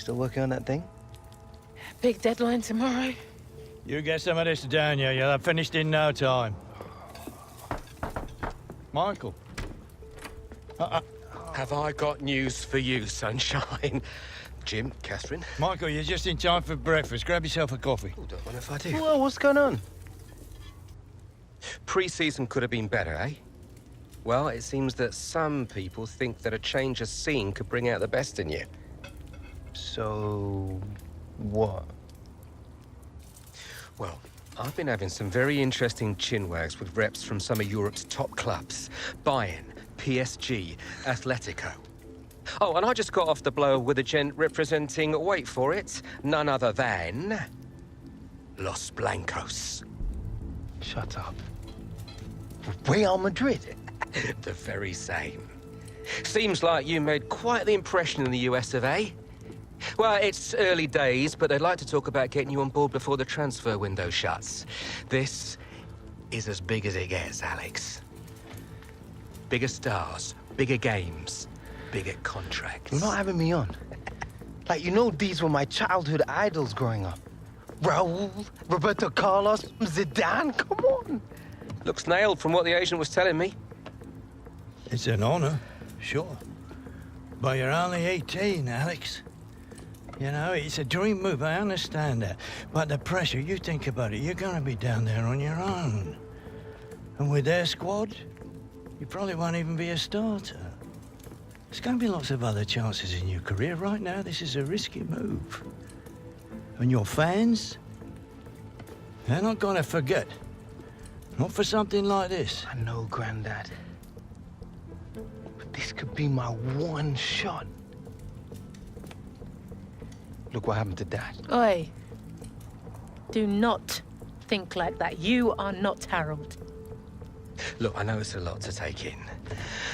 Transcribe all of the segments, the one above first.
still working on that thing? Big deadline tomorrow. You get some of this down here, you'll have finished in no time. Michael. Have I got news for you, sunshine? Jim, Catherine? Michael, you're just in time for breakfast. Grab yourself a coffee. Oh, don't mind if I do. Whoa, what's going on? Pre-season could have been better, eh? Well, it seems that some people think that a change of scene could bring out the best in you. So, what? Well, I've been having some very interesting chinwags with reps from some of Europe's top clubs. Bayern, PSG, Atletico. Oh, and I just got off the blow with a gent representing, wait for it, none other than... Los Blancos. Shut up. Real Madrid? The very same. Seems like you made quite the impression in the US of A. Well, it's early days, but they'd like to talk about getting you on board before the transfer window shuts. This is as big as it gets, Alex. Bigger stars, bigger games, bigger contracts. You're not having me on. Like, you know these were my childhood idols growing up. Raul, Roberto Carlos, Zidane, come on. Looks nailed from what the agent was telling me. It's an honor, sure. But you're only 18, Alex. You know, it's a dream move, I understand that. But the pressure, you think about it, you're gonna be down there on your own. And with their squad, you probably won't even be a starter. There's gonna be lots of other chances in your career. Right now, this is a risky move. And your fans, they're not gonna forget. Not for something like this. I know, Grandad. But this could be my one shot. Look what happened to Dad. Oi. Do not think like that. You are not Harold. Look, I know it's a lot to take in,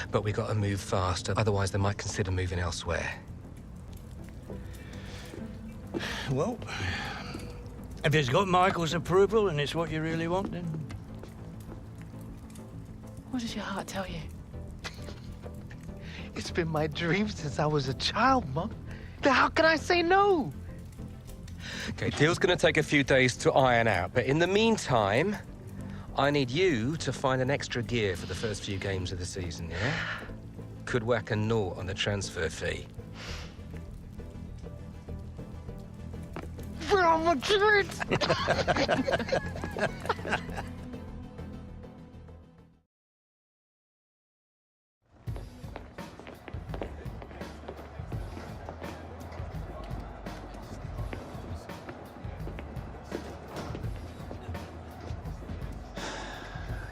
but we got to move fast, otherwise they might consider moving elsewhere. Well, if it's got Michael's approval and it's what you really want, then... What does your heart tell you? It's been my dream since I was a child, Mum. How can I say no? Okay, deal's gonna take a few days to iron out, but in the meantime, I need you to find an extra gear for the first few games of the season, yeah? Could whack a naught on the transfer fee. Real Madrid!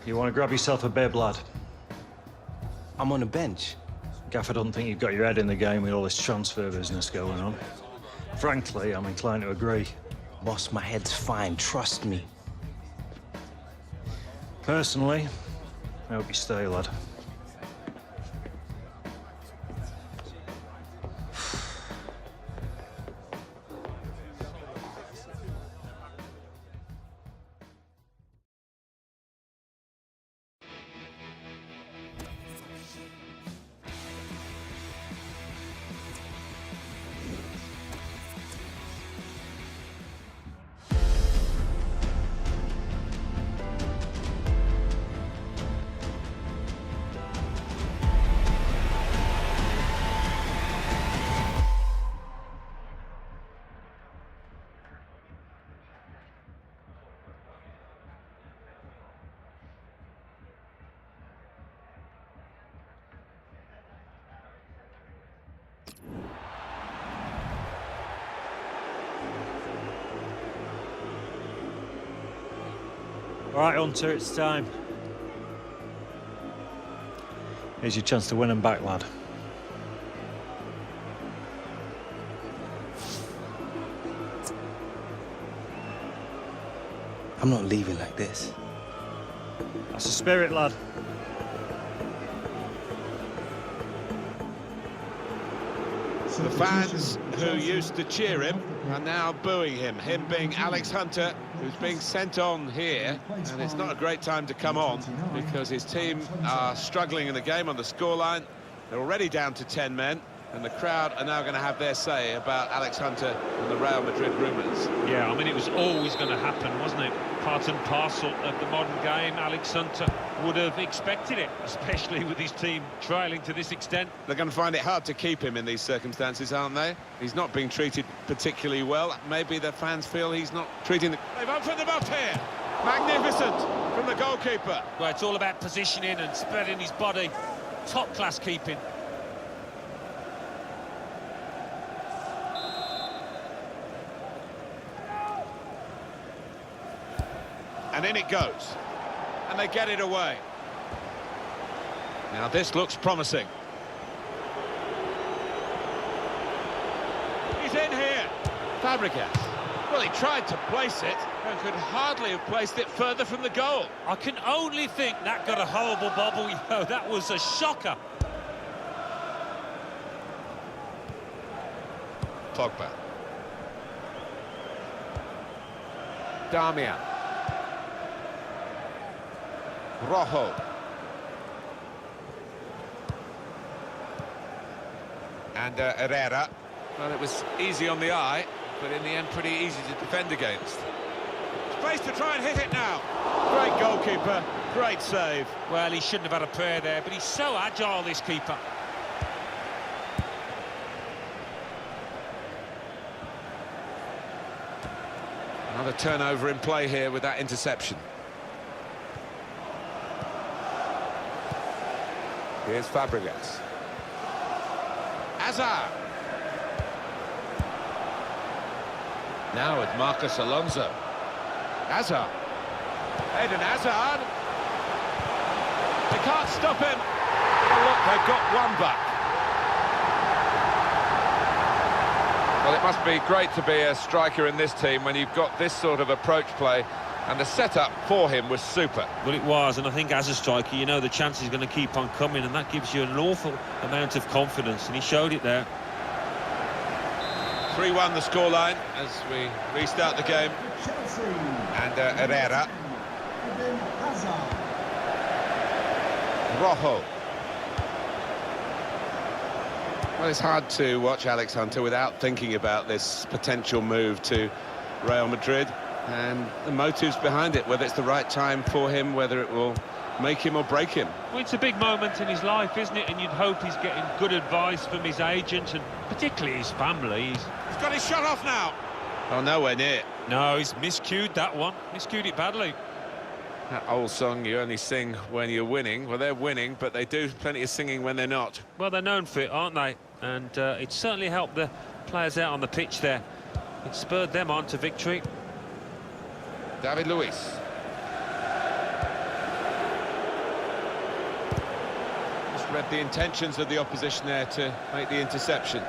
You want to grab yourself a bib, lad? I'm on the bench. Gaffer doesn't think you've got your head in the game with all this transfer business going on. Frankly, I'm inclined to agree. Boss, my head's fine, trust me. Personally, I hope you stay, lad. All right, Hunter, it's time. Here's your chance to win them back, lad. I'm not leaving like this. That's the spirit, lad. The fans who used to cheer him are now booing him, him being Alex Hunter, who's being sent on here, and it's not a great time to come on because his team are struggling in the game on the scoreline. They're already down to 10 men, And the crowd are now going to have their say about Alex Hunter and the Real Madrid rumours. Yeah, I mean, it was always going to happen, wasn't it? Part and parcel of the modern game. Alex Hunter would have expected it, especially with his team trailing to this extent. They're going to find it hard to keep him in these circumstances, aren't they? He's not being treated particularly well. Maybe the fans feel he's not treating the... They've opened them up here. Magnificent from the goalkeeper. Well, it's all about positioning and spreading his body. Top-class keeping. And in it goes. And they get it away. Now this looks promising. He's in here. Fabregas. Well, he tried to place it and could hardly have placed it further from the goal. I can only think that got a horrible bobble. Yo, that was a shocker. Pogba. Damian. Rojo. And Herrera. Well, it was easy on the eye, but in the end pretty easy to defend against. Space to try and hit it now. Great goalkeeper, great save. Well, he shouldn't have had a prayer there, but he's so agile, this keeper. Another turnover in play here with that interception. Here's Fabregas. Hazard. Now with Marcus Alonso. Hazard. Eden Hazard. They can't stop him. Oh, look, they've got one back. Well, it must be great to be a striker in this team when you've got this sort of approach play, and the setup for him was super. Well, it was, and I think as a striker, you know the chance is going to keep on coming, and that gives you an awful amount of confidence, and he showed it there. 3-1 the scoreline as we restart the game. And Herrera. Rojo. Well, it's hard to watch Alex Hunter without thinking about this potential move to Real Madrid and the motives behind it, whether it's the right time for him, whether it will make him or break him. Well, it's a big moment in his life, isn't it? And you'd hope he's getting good advice from his agent and particularly his family. He's got his shot off now. Oh, nowhere near. No, he's miscued that one. Miscued it badly. That old song you only sing when you're winning. Well, they're winning, but they do plenty of singing when they're not. Well, they're known for it, aren't they? And it certainly helped the players out on the pitch there. It spurred them on to victory. David Luiz. Just read the intentions of the opposition there to make the interception.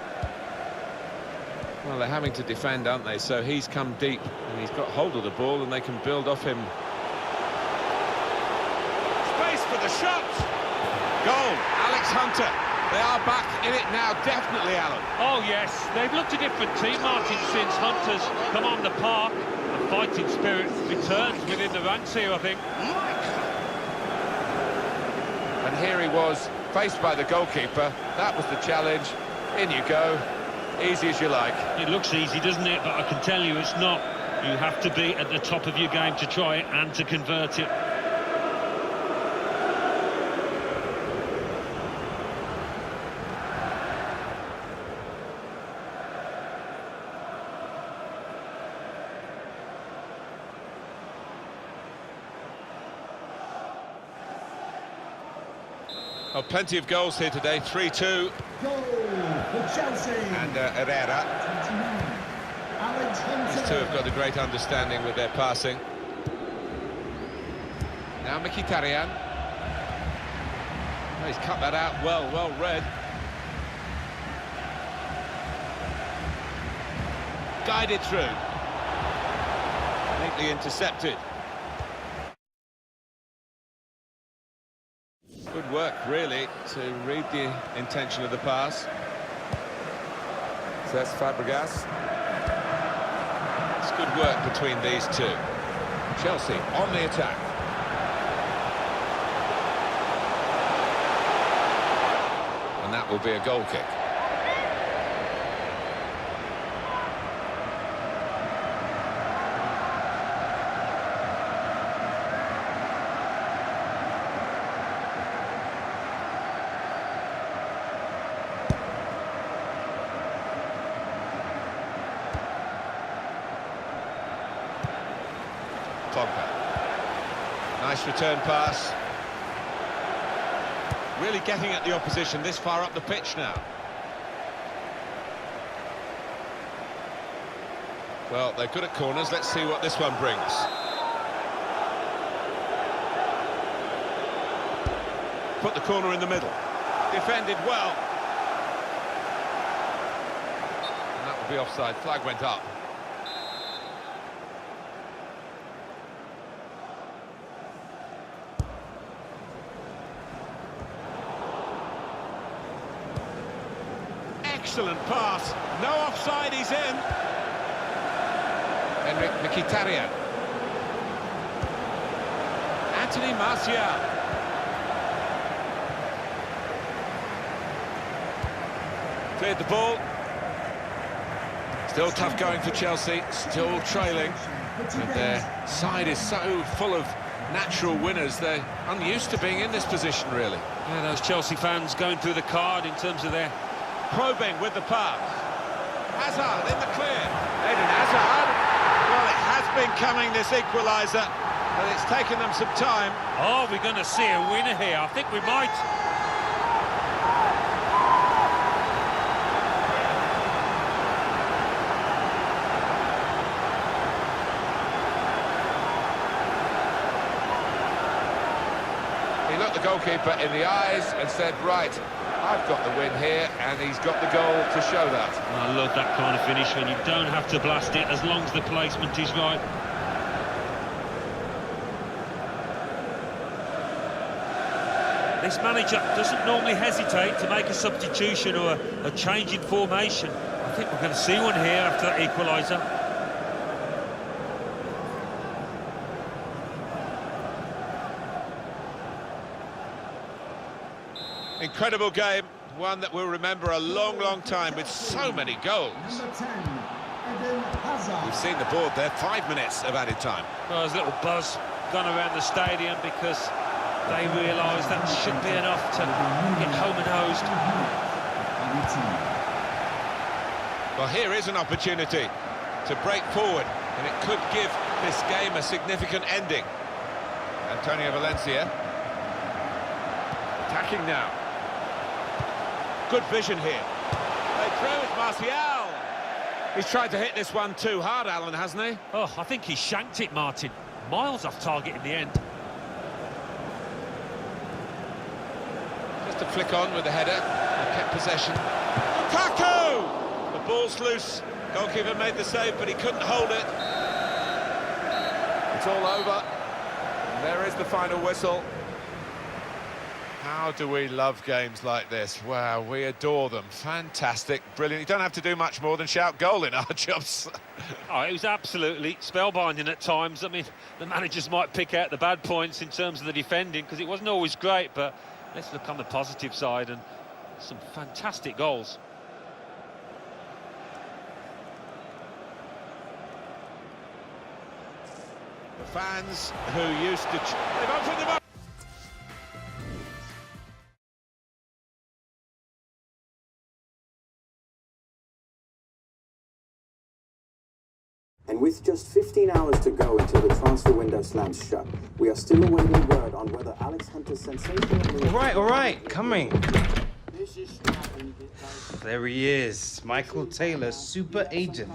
Well, they're having to defend, aren't they? So he's come deep and he's got hold of the ball and they can build off him. Space for the shot. Goal, Alex Hunter. They are back in it now, definitely, Alan. Oh, yes. They've looked a different team, Martin, since Hunter's come on the park. The fighting spirit returns within the ranks here, I think. And here he was, faced by the goalkeeper. That was the challenge. In you go. Easy as you like. It looks easy, doesn't it? But I can tell you it's not. You have to be at the top of your game to try it and to convert it. Oh, plenty of goals here today, 3-2. Goal for Chelsea. And Herrera. 29. Alex Hunter. These two have got a great understanding with their passing. Now Mkhitaryan. Oh, he's cut that out well read. Guided through. Neatly intercepted. Good work, really, to read the intention of the pass. So that's Fabregas. It's good work between these two. Chelsea on the attack. And that will be a goal kick. Pogba. Nice return pass. Really getting at the opposition this far up the pitch now. Well, they're good at corners. Let's see what this one brings. Put the corner in the middle. Defended well. And that will be offside. Flag went up. Excellent pass. No offside, he's in. Henrik Mkhitaryan. Anthony Martial. Cleared the ball. Still tough going for Chelsea, still trailing. And their side is so full of natural winners, they're unused to being in this position, really. Yeah, those Chelsea fans going through the card in terms of their... Probing with the pass. Hazard in the clear. Eden Hazard. Well, it has been coming, this equaliser, but it's taken them some time. Oh, we're going to see a winner here. I think we might. He looked the goalkeeper in the eyes and said, right, I've got the win here, and he's got the goal to show that. I love that kind of finish when you don't have to blast it as long as the placement is right. This manager doesn't normally hesitate to make a substitution or a change in formation. I think we're going to see one here after that equaliser. Incredible game, one that we'll remember a long, long time with so many goals. Number 10, Eden Hazard. We've seen the board there, 5 minutes of added time. Well, there's a little buzz gone around the stadium because they realise that should be enough to get home and hosed. Well, here is an opportunity to break forward, and it could give this game a significant ending. Antonio Valencia attacking now. Good vision here. They throw with Martial. He's tried to hit this one too hard, Alan, hasn't he? Oh, I think he shanked it, Martin. Miles off target in the end. Just a flick on with the header. They kept possession. Lukaku! The ball's loose. Goalkeeper made the save, but he couldn't hold it. It's all over. And there is the final whistle. How do we love games like this? Wow, we adore them. Fantastic, brilliant. You don't have to do much more than shout goal in our jobs. Oh, it was absolutely spellbinding at times. I mean, the managers might pick out the bad points in terms of the defending because it wasn't always great, but let's look on the positive side and some fantastic goals. The fans who used to... They've opened them up. And with just 15 hours to go until the transfer window slams shut, we are still awaiting word on whether Alex Hunter's sensational move... All right, coming. There he is, Michael Taylor, super agent.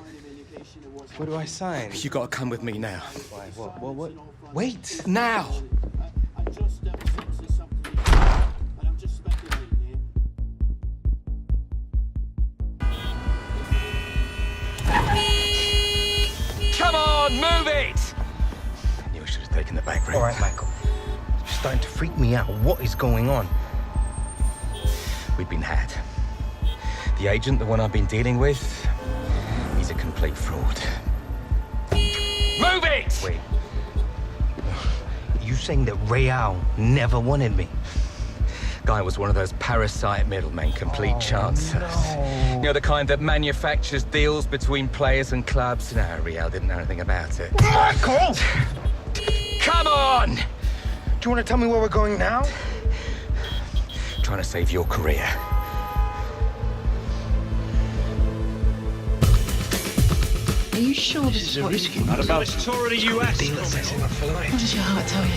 Where do I sign? You gotta come with me now. Why, what? Wait, now! Come on, move it! I knew I should have taken the back route. All right, Michael. It's starting to freak me out. What is going on? We've been had. The agent, the one I've been dealing with, he's a complete fraud. Move it! Wait. You saying that Real never wanted me? Guy was one of those parasite middlemen, complete chancers. No. You know, the kind that manufactures deals between players and clubs. No, Real didn't know anything about it. Michael! Come on! Do you want to tell me where we're going now? Trying to save your career. you sure this is what risky you one. Not about this tour of the US. Deal setting up for life. What does your heart tell you?